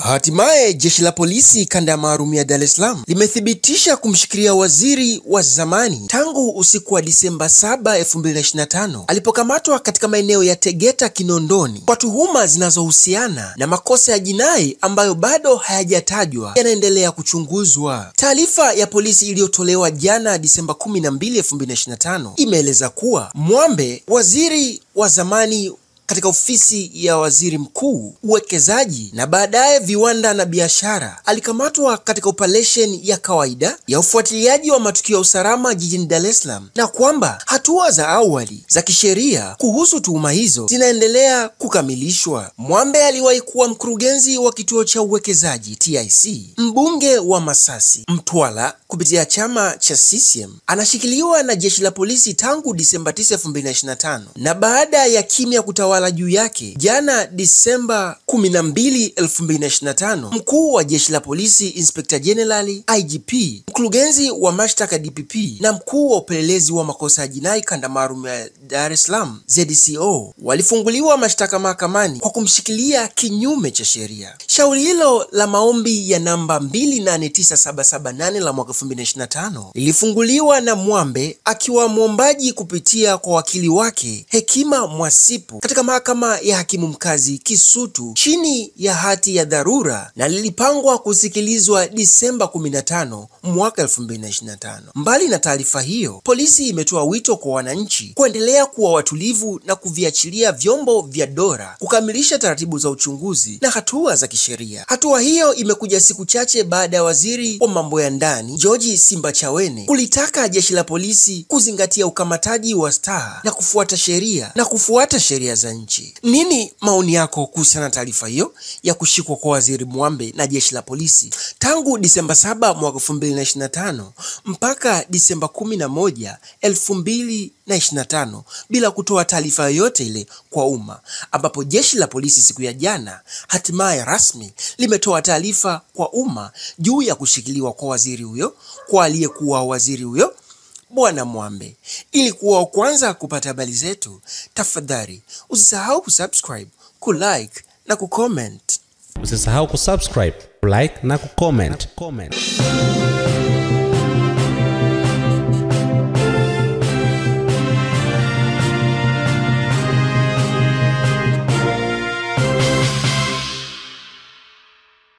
Hatimaye jeshi la polisi kanda ya maalum ya Dar es Salaam limethibitisha kumshikilia waziri wa zamani tangu usiku wa Disemba 7, 2025 alipokamatwa katika maeneo ya Tegeta Kinondoni kwa tuhuma zinazohusiana na makosa ya jinai ambayo bado hayajatajwa yanaendelea kuchunguzwa. Taarifa ya polisi iliyotolewa jana Disemba 12, 2025 imeeleza kuwa Mwambe, waziri wa zamani katika ofisi ya waziri mkuu, uwekezaji na baadaye viwanda na biashara, alikamatwa katika operation ya kawaida ya ufuatiliaji wa matukio ya usalama jijini Dar es Salaam, na kwamba hatua za awali za kisheria kuhusu tuhuma hizo zinaendelea kukamilishwa. Mwambe aliwahi kuwa mkurugenzi wa kituo cha uwekezaji TIC, mbunge wa Masasi, Mtwara kupitia chama cha CCM. Anashikiliwa na jeshi la polisi tangu Disemba 9, 2025 na baada ya kimya kutawala juu yake, jana Disemba 12, 2025, mkuu wa jeshi la polisi Inspector General IGP, mkurugenzi wa mashtaka DPP na mkuu wa upelelezi wa makosa ya jinai kanda maalum ya Dar es Salaam ZCO walifunguliwa mashtaka mahakamani kwa kumshikilia kinyume cha sheria. Shauri hilo la maombi ya namba 289778 la mwaka 2025 lilifunguliwa na Mwambe akiwa mwombaji kupitia kwa wakili wake Hekima Mwasipu katika mahakama ya hakimu mkazi Kisutu chini ya hati ya dharura, na lilipangwa kusikilizwa Disemba 15 mwaka 2025. Mbali na taarifa hiyo, polisi imetoa wito kwa wananchi kuendelea kuwa watulivu na kuviachilia vyombo vya dola kukamilisha taratibu za uchunguzi na hatua za kisheria. Hatua hiyo imekuja siku chache baada ya waziri wa mambo ya ndani George Simbachawene kulitaka jeshi la polisi kuzingatia ukamataji wa staha na kufuata sheria za nchi. Nini maoni yako kuhusiana na taarifa hiyo ya kushikwa kwa waziri Mwambe na jeshi la polisi tangu Disemba 7 mwaka 2025 mpaka Disemba 11, 2025 bila kutoa taarifa yoyote ile kwa umma, ambapo jeshi la polisi siku ya jana hatimaye rasmi limetoa taarifa kwa umma juu ya kushikiliwa kwa waziri huyo, kwa aliyekuwa waziri huyo Bwana Mwambe. Ili kuwa wa kwanza kupata habari zetu, tafadhali usisahau kusubscribe, kulike na kucomment. Usisahau kusubscribe, like na kucomment.